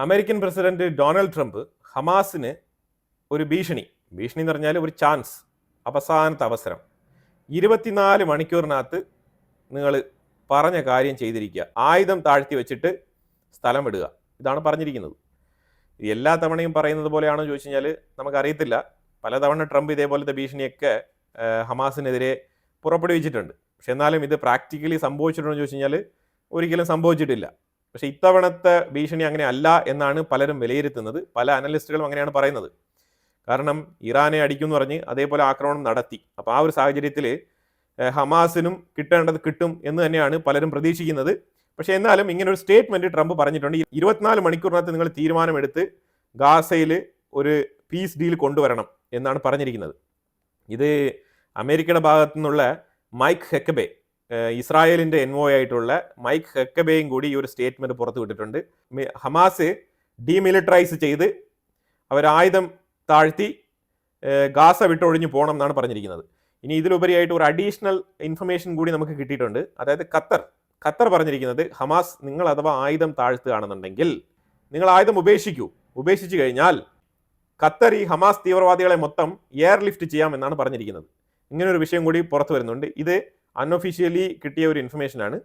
American president Donald Trump ഹമാസിന് ഒരു ഭീഷണി എന്ന് പറഞ്ഞാൽ ഒരു ചാൻസ്, അവസാനത്തെ അവസരം, 24 മണിക്കൂറിനകത്ത് നിങ്ങൾ പറഞ്ഞ കാര്യം ചെയ്തിരിക്കുക, ആയുധം താഴ്ത്തി വെച്ചിട്ട് സ്ഥലം വിടുക, ഇതാണ് പറഞ്ഞിരിക്കുന്നത്. എല്ലാ തവണയും പറയുന്നത് പോലെയാണോ ചോദിച്ചു കഴിഞ്ഞാൽ നമുക്കറിയത്തില്ല. പലതവണ ട്രംപ് ഇതേപോലത്തെ ഭീഷണിയൊക്കെ ഹമാസിനെതിരെ പുറപ്പെടുവിച്ചിട്ടുണ്ട്. പക്ഷെ എന്നാലും ഇത് പ്രാക്ടിക്കലി സംഭവിച്ചിട്ടുണ്ടോ എന്ന് ചോദിച്ചു കഴിഞ്ഞാൽ ഒരിക്കലും സംഭവിച്ചിട്ടില്ല. പക്ഷേ ഇത്തവണത്തെ ഭീഷണി അങ്ങനെ അല്ല എന്നാണ് പലരും വിലയിരുത്തുന്നത്. പല അനലിസ്റ്റുകളും അങ്ങനെയാണ് പറയുന്നത്. കാരണം ഇറാനെ അടിക്കുമെന്ന് പറഞ്ഞ് അതേപോലെ ആക്രമണം നടത്തി. അപ്പോൾ ആ ഒരു സാഹചര്യത്തിൽ ഹമാസിനും കിട്ടേണ്ടത് കിട്ടും എന്ന് തന്നെയാണ് പലരും പ്രതീക്ഷിക്കുന്നത്. പക്ഷേ എന്നാലും ഇങ്ങനൊരു സ്റ്റേറ്റ്മെൻറ്റ് ട്രംപ് പറഞ്ഞിട്ടുണ്ട്. 24 മണിക്കൂറിനകത്ത് നിങ്ങൾ തീരുമാനമെടുത്ത് ഗാസയിൽ ഒരു പീസ് ഡീൽ കൊണ്ടുവരണം എന്നാണ് പറഞ്ഞിരിക്കുന്നത്. ഇത് അമേരിക്കയുടെ ഭാഗത്തു നിന്നുള്ള മൈക്ക് ഹെക്കബെ, ഇസ്രായേലിൻ്റെ എൻവോയ് ആയിട്ടുള്ള മൈക്ക് ഹെക്കബെയും കൂടി ഈ ഒരു സ്റ്റേറ്റ്മെൻറ്റ് പുറത്തു വിട്ടിട്ടുണ്ട്. ഹമാസ് ഡീമിലിറ്ററൈസ് ചെയ്ത് അവരായുധം താഴ്ത്തി ഗാസ വിട്ടൊഴിഞ്ഞു പോകണം എന്നാണ് പറഞ്ഞിരിക്കുന്നത്. ഇനി ഇതിലുപരിയായിട്ട് ഒരു അഡീഷണൽ ഇൻഫർമേഷൻ കൂടി നമുക്ക് കിട്ടിയിട്ടുണ്ട്. അതായത് ഖത്തർ പറഞ്ഞിരിക്കുന്നത് ഹമാസ് നിങ്ങൾ അഥവാ ആയുധം താഴ്ത്തുകയാണെന്നുണ്ടെങ്കിൽ നിങ്ങൾ ആയുധം ഉപേക്ഷിച്ചു കഴിഞ്ഞാൽ ഖത്തർ ഈ ഹമാസ് തീവ്രവാദികളെ മൊത്തം എയർ ലിഫ്റ്റ് ചെയ്യാമെന്നാണ് പറഞ്ഞിരിക്കുന്നത്. ഇങ്ങനൊരു വിഷയം കൂടി പുറത്തു വരുന്നുണ്ട്. ഇത് അൺഒഫീഷ്യലി കിട്ടിയ ഒരു ഇൻഫർമേഷനാണ്.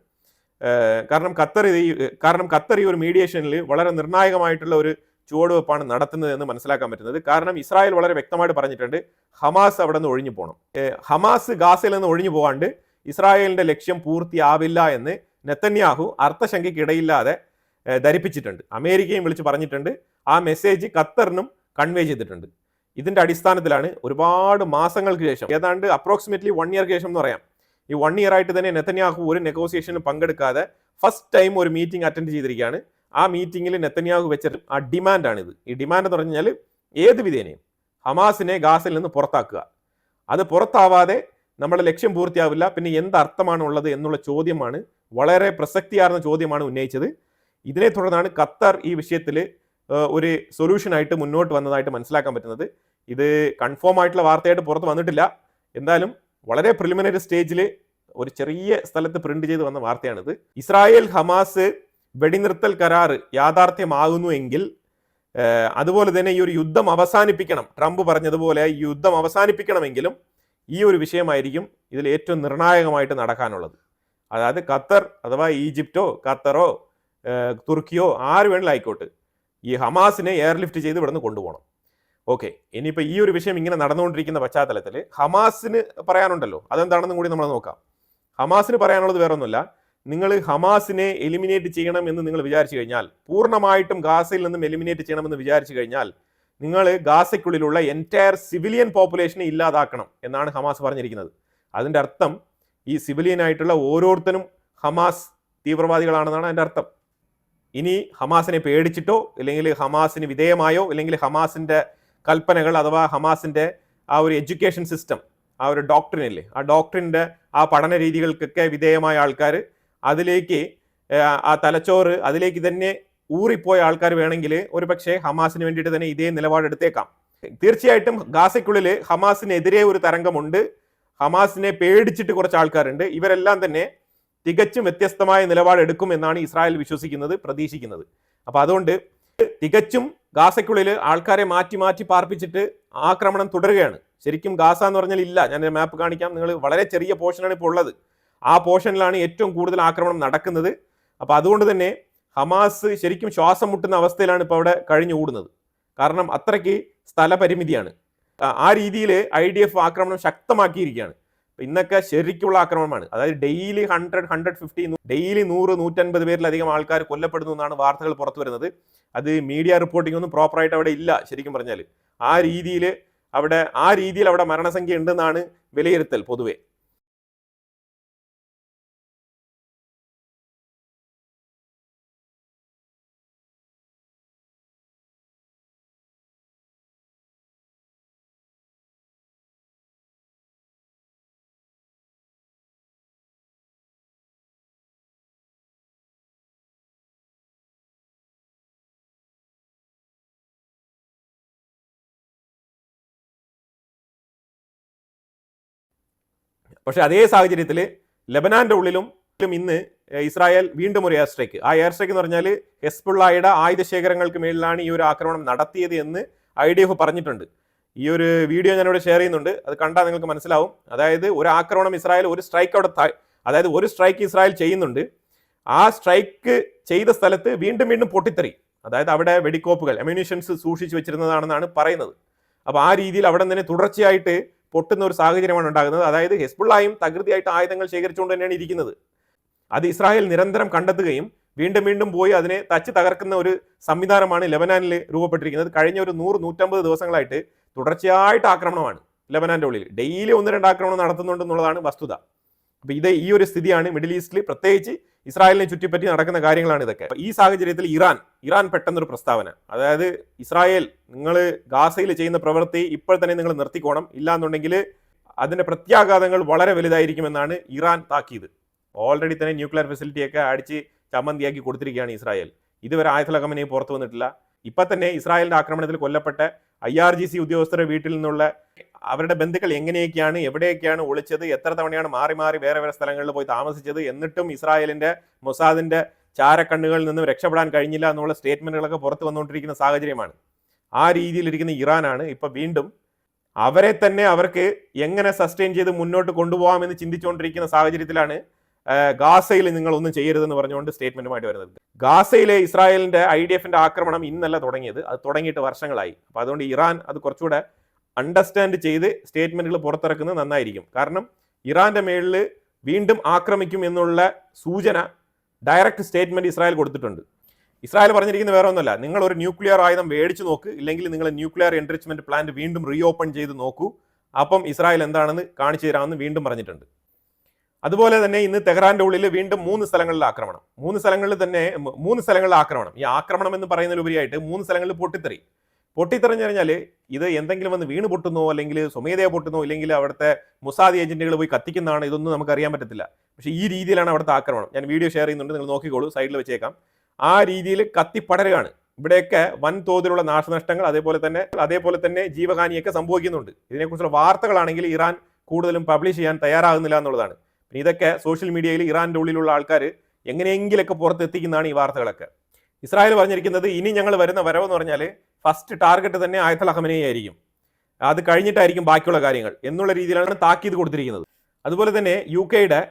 കാരണം ഖത്തർ ഈ ഒരു മീഡിയേഷനിൽ വളരെ നിർണായകമായിട്ടുള്ള ഒരു ചുവടുവെപ്പാണ് നടത്തുന്നത് എന്ന് മനസ്സിലാക്കാൻ പറ്റുന്നത്. കാരണം ഇസ്രായേൽ വളരെ വ്യക്തമായിട്ട് പറഞ്ഞിട്ടുണ്ട് ഹമാസ് അവിടെ നിന്ന് ഒഴിഞ്ഞു പോകണം. ഹമാസ് ഗാസയിൽ നിന്ന് ഒഴിഞ്ഞു പോകാണ്ട് ഇസ്രായേലിന്റെ ലക്ഷ്യം പൂർത്തിയാവില്ല എന്ന് നെതന്യാഹു അർത്ഥശങ്കയ്ക്കിടയില്ലാതെ ധരിപ്പിച്ചിട്ടുണ്ട്. അമേരിക്കയും വിളിച്ച് പറഞ്ഞിട്ടുണ്ട്. ആ മെസ്സേജ് ഖത്തറിനും കൺവേ ചെയ്തിട്ടുണ്ട്. ഇതിന്റെ അടിസ്ഥാനത്തിലാണ് ഒരുപാട് മാസങ്ങൾക്ക് ശേഷം, ഏതാണ്ട് അപ്രോക്സിമേറ്റ്ലി 1 ഇയർക്ക് ശേഷം എന്ന് പറയാം, ഈ 1 ഇയർ ആയിട്ട് തന്നെ നെതന്യാഹു ഒരു നെഗോസിയേഷനിൽ പങ്കെടുക്കാതെ ഫസ്റ്റ് ടൈം ഒരു മീറ്റിംഗ് അറ്റൻഡ് ചെയ്തിരിക്കുകയാണ്. ആ മീറ്റിംഗിൽ നെതന്യാഹു വെച്ച ആ ഡിമാൻഡാണിത്. ഈ ഡിമാൻഡ് എന്ന് പറഞ്ഞാൽ ഏത് വിധേനയും ഹമാസിനെ ഗാസയിൽ നിന്ന് പുറത്താക്കുക. അത് പുറത്താവാതെ നമ്മുടെ ലക്ഷ്യം പൂർത്തിയാവില്ല. പിന്നെ എന്തർത്ഥമാണ് ഉള്ളത് എന്നുള്ള ചോദ്യമാണ്, വളരെ പ്രസക്തിയാർന്ന ചോദ്യമാണ് ഉന്നയിച്ചത്. ഇതിനെ തുടർന്നാണ് ഖത്തർ ഈ വിഷയത്തിൽ ഒരു സൊല്യൂഷനായിട്ട് മുന്നോട്ട് വന്നതായിട്ട് മനസ്സിലാക്കാൻ പറ്റുന്നത്. ഇത് കൺഫേം ആയിട്ടുള്ള വാർത്തയായിട്ട് പുറത്ത് വന്നിട്ടില്ല. എന്തായാലും വളരെ പ്രിലിമിനറി സ്റ്റേജിൽ ഒരു ചെറിയ സ്ഥലത്ത് പ്രിന്റ് ചെയ്ത് വന്ന വാർത്തയാണിത്. ഇസ്രായേൽ ഹമാസ് വെടിനിർത്തൽ കരാർ യാഥാർത്ഥ്യമാകുന്നു എങ്കിൽ, അതുപോലെ തന്നെ ഈ ഒരു യുദ്ധം അവസാനിപ്പിക്കണം, ട്രംപ് പറഞ്ഞതുപോലെ ഈ യുദ്ധം അവസാനിപ്പിക്കണമെങ്കിലും ഈ ഒരു വിഷയമായിരിക്കും ഇതിൽ ഏറ്റവും നിർണായകമായിട്ട് നടക്കാനുള്ളത്. അതായത് ഖത്തർ അഥവാ ഈജിപ്റ്റോ ഖത്തറോ തുർക്കിയോ ആര് വേണമെങ്കിലും ആയിക്കോട്ടെ, ഈ ഹമാസിനെ എയർലിഫ്റ്റ് ചെയ്ത് ഇവിടെ നിന്ന് കൊണ്ടുപോകണം. ഓക്കെ, ഇനിയിപ്പോൾ ഈ ഒരു വിഷയം ഇങ്ങനെ നടന്നുകൊണ്ടിരിക്കുന്ന പശ്ചാത്തലത്തിൽ ഹമാസിന് പറയാനുണ്ടല്ലോ, അതെന്താണെന്നും കൂടി നമ്മൾ നോക്കാം. ഹമാസിന് പറയാനുള്ളത് വേറൊന്നുമില്ല, നിങ്ങൾ ഹമാസിനെ എലിമിനേറ്റ് ചെയ്യണം എന്ന് നിങ്ങൾ വിചാരിച്ചു കഴിഞ്ഞാൽ, പൂർണ്ണമായിട്ടും ഗാസയിൽ നിന്നും എലിമിനേറ്റ് ചെയ്യണമെന്ന് വിചാരിച്ചു കഴിഞ്ഞാൽ നിങ്ങൾ ഗാസയ്ക്കുള്ളിലുള്ള എൻറ്റയർ സിവിലിയൻ പോപ്പുലേഷനെ ഇല്ലാതാക്കണം എന്നാണ് ഹമാസ് പറഞ്ഞിരിക്കുന്നത്. അതിൻ്റെ അർത്ഥം ഈ സിവിലിയൻ ആയിട്ടുള്ള ഓരോരുത്തരും ഹമാസ് തീവ്രവാദികളാണെന്നാണ് അതിൻ്റെ അർത്ഥം. ഇനി ഹമാസിനെ പേടിച്ചിട്ടോ അല്ലെങ്കിൽ ഹമാസിന് വിധേയമായോ അല്ലെങ്കിൽ ഹമാസിൻ്റെ കൽപ്പനകൾ അഥവാ ഹമാസിൻ്റെ ആ ഒരു എഡ്യൂക്കേഷൻ സിസ്റ്റം, ആ ഒരു ഡോക്ട്രിനില്ലേ, ആ ഡോക്ട്രിൻ്റെ ആ പഠന രീതികൾക്കൊക്കെ വിധേയമായ ആൾക്കാർ, അതിലേക്ക് ആ തലച്ചോറ് അതിലേക്ക് തന്നെ ഊറിപ്പോയ ആൾക്കാർ വേണമെങ്കിൽ ഒരു പക്ഷേ ഹമാസിന് വേണ്ടിയിട്ട് തന്നെ ഇതേ നിലപാടെടുത്തേക്കാം. തീർച്ചയായിട്ടും ഗാസയ്ക്കുള്ളിൽ ഹമാസിനെതിരെ ഒരു തരംഗമുണ്ട്. ഹമാസിനെ പേടിച്ചിട്ട് കുറച്ച് ആൾക്കാരുണ്ട്. ഇവരെല്ലാം തന്നെ തികച്ചും വ്യത്യസ്തമായ നിലപാടെടുക്കും എന്നാണ് ഇസ്രായേൽ വിശ്വസിക്കുന്നത്, പ്രതീക്ഷിക്കുന്നത്. അപ്പോൾ അതുകൊണ്ട് തികച്ചും ഗാസയ്ക്കുള്ളിൽ ആൾക്കാരെ മാറ്റി പാർപ്പിച്ചിട്ട് ആക്രമണം തുടരുകയാണ്. ശരിക്കും ഗാസ എന്ന് പറഞ്ഞാൽ ഇല്ല, ഞാൻ മാപ്പ് കാണിക്കാം. നിങ്ങൾ വളരെ ചെറിയ പോർഷനാണ് ഇപ്പോൾ ഉള്ളത്. ആ പോർഷനിലാണ് ഏറ്റവും കൂടുതൽ ആക്രമണം നടക്കുന്നത്. അപ്പോൾ അതുകൊണ്ട് തന്നെ ഹമാസ് ശരിക്കും ശ്വാസം മുട്ടുന്ന അവസ്ഥയിലാണ് ഇപ്പോൾ അവിടെ കഴിഞ്ഞുകൂടുന്നത്. കാരണം അത്രയ്ക്ക് സ്ഥലപരിമിതിയാണ്. ആ രീതിയിൽ IDF ആക്രമണം ശക്തമാക്കിയിരിക്കുകയാണ്. ഇന്നൊക്കെ ശരിക്കുള്ള ആക്രമണമാണ്. അതായത് ഡെയിലി 100-150 ഡെയിലി 100-150 പേരിലധികം ആൾക്കാർ കൊല്ലപ്പെടുന്നു എന്നാണ് വാർത്തകൾ പുറത്തു വരുന്നത്. അത് മീഡിയ റിപ്പോർട്ടിംഗ് ഒന്നും പ്രോപ്പറായിട്ട് അവിടെ ഇല്ല. ശരിക്കും പറഞ്ഞാൽ ആ രീതിയിൽ അവിടെ മരണസംഖ്യ ഉണ്ടെന്നാണ് വിലയിരുത്തൽ പൊതുവെ. പക്ഷെ അതേ സാഹചര്യത്തിൽ ലെബനാന്റെ ഉള്ളിലും ഇന്ന് ഇസ്രായേൽ വീണ്ടും ഒരു എയർ സ്ട്രൈക്ക്. ആ എയർ സ്ട്രൈക്ക് എന്ന് പറഞ്ഞാൽ ഹെസ്ബുള്ളയുടെ ആയുധശേഖരങ്ങൾക്ക് മേളിലാണ് ഈ ഒരു ആക്രമണം നടത്തിയത് എന്ന് IDF പറഞ്ഞിട്ടുണ്ട്. ഈ ഒരു വീഡിയോ ഞാനിവിടെ ഷെയർ ചെയ്യുന്നുണ്ട്, അത് കണ്ടാൽ നിങ്ങൾക്ക് മനസ്സിലാവും. അതായത് ഒരു ആക്രമണം ഇസ്രായേൽ, ഒരു സ്ട്രൈക്ക് അവിടെ, അതായത് ഒരു സ്ട്രൈക്ക് ഇസ്രായേൽ ചെയ്യുന്നുണ്ട്, ആ സ്ട്രൈക്ക് ചെയ്ത സ്ഥലത്ത് വീണ്ടും വീണ്ടും പൊട്ടിത്തെറി, അതായത് അവിടെ വെടിക്കോപ്പുകൾ, അമ്യൂണിഷൻസ് സൂക്ഷിച്ചു വെച്ചിരുന്നതാണെന്നാണ് പറയുന്നത്. അപ്പോൾ ആ രീതിയിൽ അവിടെ തന്നെ തുടർച്ചയായിട്ട് പൊട്ടുന്ന ഒരു സാഹചര്യമാണ് ഉണ്ടാകുന്നത്. അതായത് ഹെസ്ബുള്ളയും തകൃതിയായിട്ട് ആയുധങ്ങൾ ശേഖരിച്ചുകൊണ്ട് തന്നെയാണ് ഇരിക്കുന്നത്. അത് ഇസ്രായേൽ നിരന്തരം കണ്ടെത്തുകയും വീണ്ടും വീണ്ടും പോയി അതിനെ തച്ച് തകർക്കുന്ന ഒരു സംവിധാനമാണ് ലെബനാനിൽ രൂപപ്പെട്ടിരിക്കുന്നത്. കഴിഞ്ഞ ഒരു 100-150 ദിവസങ്ങളായിട്ട് തുടർച്ചയായിട്ട് ആക്രമണമാണ് ലെബനാന്റെ ഉള്ളിൽ. ഡെയിലി 1-2 ആക്രമണം നടത്തുന്നുണ്ടെന്നുള്ളതാണ് വസ്തുത. അപ്പോൾ ഈ ഒരു സ്ഥിതിയാണ് മിഡിൽ ഈസ്റ്റിൽ, പ്രത്യേകിച്ച് ഇസ്രായേലിനെ ചുറ്റിപ്പറ്റി നടക്കുന്ന കാര്യങ്ങളാണ് ഇതൊക്കെ. ഈ സാഹചര്യത്തിൽ ഇറാൻ പെട്ടെന്നൊരു പ്രസ്താവന, അതായത് ഇസ്രായേൽ, നിങ്ങൾ ഗാസയിൽ ചെയ്യുന്ന പ്രവൃത്തി ഇപ്പോൾ തന്നെ നിങ്ങൾ നിർത്തിക്കോണം, ഇല്ലാന്നുണ്ടെങ്കിൽ അതിന്റെ പ്രത്യാഘാതങ്ങൾ വളരെ വലുതായിരിക്കുമെന്നാണ് ഇറാൻ താക്കീത്. ഓൾറെഡി തന്നെ ന്യൂക്ലിയർ ഫെസിലിറ്റിയൊക്കെ അടിച്ച് ചമ്മന്തിയാക്കി കൊടുത്തിരിക്കുകയാണ് ഇസ്രായേൽ. ഇതുവരെ ആയത്തുൽ ഖമനൈ പുറത്തു വന്നിട്ടില്ല. ഇപ്പൊ തന്നെ ഇസ്രായേലിന്റെ ആക്രമണത്തിൽ കൊല്ലപ്പെട്ട IRGC ഉദ്യോഗസ്ഥരുടെ വീട്ടിൽ നിന്നുള്ള അവരുടെ ബന്ധുക്കൾ എങ്ങനെയൊക്കെയാണ്, എവിടെയൊക്കെയാണ് ഒളിച്ചത്, എത്ര തവണയാണ് മാറി മാറി വേറെ വേറെ സ്ഥലങ്ങളിൽ പോയി താമസിച്ചത്, എന്നിട്ടും ഇസ്രായേലിന്റെ മൊസാദിന്റെ ചാരക്കണ്ണുകളിൽ നിന്നും രക്ഷപ്പെടാൻ കഴിഞ്ഞില്ല എന്നുള്ള സ്റ്റേറ്റ്മെന്റുകളൊക്കെ പുറത്തു വന്നുകൊണ്ടിരിക്കുന്ന സാഹചര്യമാണ്. ആ രീതിയിലിരിക്കുന്ന ഇറാനാണ് ഇപ്പൊ വീണ്ടും അവരെ തന്നെ അവർക്ക് എങ്ങനെ സസ്റ്റെയിൻ ചെയ്ത് മുന്നോട്ട് കൊണ്ടുപോകാമെന്ന് ചിന്തിച്ചുകൊണ്ടിരിക്കുന്ന സാഹചര്യത്തിലാണ് ഗാസയിൽ നിങ്ങൾ ഒന്നും ചെയ്യരുതെന്ന് പറഞ്ഞുകൊണ്ട് സ്റ്റേറ്റ്മെന്റുമായിട്ട് വരുന്നത്. ഗാസയിലെ ഇസ്രായേലിന്റെ IDFന്റെ ആക്രമണം ഇന്നല്ല തുടങ്ങിയത്, അത് തുടങ്ങിയിട്ട് വർഷങ്ങളായി. അപ്പോൾ അതുകൊണ്ട് ഇറാൻ അത് കുറച്ചുകൂടെ അണ്ടർസ്റ്റാൻഡ് ചെയ്ത് സ്റ്റേറ്റ്മെന്റുകൾ പുറത്തിറക്കുന്നത് നന്നായിരിക്കും. കാരണം ഇറാന്റെ മേളിൽ വീണ്ടും ആക്രമിക്കും എന്നുള്ള സൂചന ഡയറക്റ്റ് സ്റ്റേറ്റ്മെന്റ് ഇസ്രായേൽ കൊടുത്തിട്ടുണ്ട്. ഇസ്രായേൽ പറഞ്ഞിരിക്കുന്ന വേറെ ഒന്നുമല്ല, നിങ്ങൾ ഒരു ന്യൂക്ലിയർ ആയുധം മേടിച്ചു നോക്ക്, ഇല്ലെങ്കിൽ നിങ്ങൾ ന്യൂക്ലിയർ എൻറിച്ച്മെന്റ് പ്ലാന്റ് വീണ്ടും റീഓപ്പൺ ചെയ്ത് നോക്കൂ, അപ്പം ഇസ്രായേൽ എന്താണെന്ന് കാണിച്ചു തരാമെന്ന് വീണ്ടും പറഞ്ഞിട്ടുണ്ട്. അതുപോലെ തന്നെ ഇന്ന് തെഹ്റാന്റെ ഉള്ളിൽ വീണ്ടും 3 സ്ഥലങ്ങളിൽ ആക്രമണം. 3 സ്ഥലങ്ങളിൽ ആക്രമണം. ഈ ആക്രമണം എന്ന് പറയുന്നതിലുപരിയായിട്ട് 3 സ്ഥലങ്ങളിൽ പൊട്ടിത്തെറിഞ്ഞു കഴിഞ്ഞാൽ ഇത് എന്തെങ്കിലും വന്ന് വീണ് പൊട്ടുന്നോ, അല്ലെങ്കിൽ സ്വമേധയാ പൊട്ടുന്നോ, ഇല്ലെങ്കിൽ അവിടുത്തെ മൊസാദ് ഏജന്റുകൾ പോയി കത്തിക്കുന്നതാണ്, ഇതൊന്നും നമുക്ക് അറിയാൻ പറ്റത്തില്ല. പക്ഷേ ഈ രീതിയിലാണ് അവിടുത്തെ ആക്രമണം. ഞാൻ വീഡിയോ ഷെയർ ചെയ്യുന്നുണ്ട്, നിങ്ങൾ നോക്കിക്കോളൂ, സൈഡിൽ വെച്ചേക്കാം. ആ രീതിയിൽ കത്തിപ്പടരുകയാണ്. ഇവിടെയൊക്കെ വൻതോതിലുള്ള നാശനഷ്ടങ്ങൾ, അതേപോലെ തന്നെ ജീവഹാനിയൊക്കെ സംഭവിക്കുന്നുണ്ട്. ഇതിനെക്കുറിച്ചുള്ള വാർത്തകളാണെങ്കിൽ ഇറാൻ കൂടുതലും പബ്ലിഷ് ചെയ്യാൻ തയ്യാറാകുന്നില്ല എന്നുള്ളതാണ്. പിന്നെ ഇതൊക്കെ സോഷ്യൽ മീഡിയയിൽ ഇറാന്റെ ഉള്ളിലുള്ള ആൾക്കാർ എങ്ങനെയെങ്കിലൊക്കെ പുറത്തെത്തിക്കുന്നതാണ് ഈ വാർത്തകളൊക്കെ. ഇസ്രായേൽ പറഞ്ഞിരിക്കുന്നത് ഇനി ഞങ്ങൾ വരുന്ന വരവെന്ന് പറഞ്ഞാൽ ഫസ്റ്റ് ടാർഗറ്റ് തന്നെ ആയത്തുൽ ഖമനൈ ആയിരിക്കും, അത് കഴിഞ്ഞിട്ടായിരിക്കും ബാക്കിയുള്ള കാര്യങ്ങൾ എന്നുള്ള രീതിയിലാണ് താക്കീത് കൊടുത്തിരിക്കുന്നത്. അതുപോലെ തന്നെ UK-യുടെ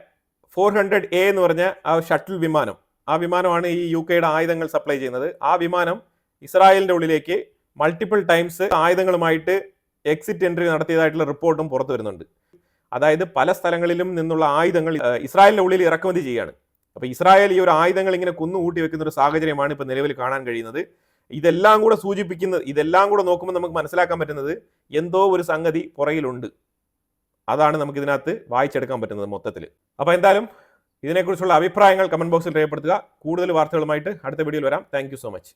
400A എന്ന് പറഞ്ഞ ആ ഷട്ടിൽ വിമാനം, ആ വിമാനമാണ് ഈ UK-യുടെ ആയുധങ്ങൾ സപ്ലൈ ചെയ്യുന്നത്. ആ വിമാനം ഇസ്രായേലിന്റെ ഉള്ളിലേക്ക് മൾട്ടിപ്പിൾ ടൈംസ് ആയുധങ്ങളുമായിട്ട് എക്സിറ്റ് എൻട്രി നടത്തിയതായിട്ടുള്ള റിപ്പോർട്ടും പുറത്തു വരുന്നുണ്ട്. അതായത് പല സ്ഥലങ്ങളിലും നിന്നുള്ള ആയുധങ്ങൾ ഇസ്രായേലിന്റെ ഉള്ളിൽ ഇറക്കുമതി ചെയ്യുകയാണ്. അപ്പോൾ ഇസ്രായേൽ ഈ ഒരു ആയുധങ്ങൾ ഇങ്ങനെ കുന്നുകൂട്ടി വെക്കുന്ന ഒരു സാഹചര്യമാണ് ഇപ്പോൾ നിലവിൽ കാണാൻ കഴിയുന്നത്. ഇതെല്ലാം കൂടെ നോക്കുമ്പോൾ നമുക്ക് മനസ്സിലാക്കാൻ പറ്റുന്നത് എന്തോ ഒരു സംഗതി പുറകിലുണ്ട്. അതാണ് നമുക്ക് ഇതിനകത്ത് വായിച്ചെടുക്കാൻ പറ്റുന്നത് മൊത്തത്തിൽ. അപ്പോൾ എന്തായാലും ഇതിനെക്കുറിച്ചുള്ള അഭിപ്രായങ്ങൾ കമന്റ് ബോക്സിൽ രേഖപ്പെടുത്തുക. കൂടുതൽ വാർത്തകളുമായിട്ട് അടുത്ത വീഡിയോയിൽ വരാം. Thank you so much.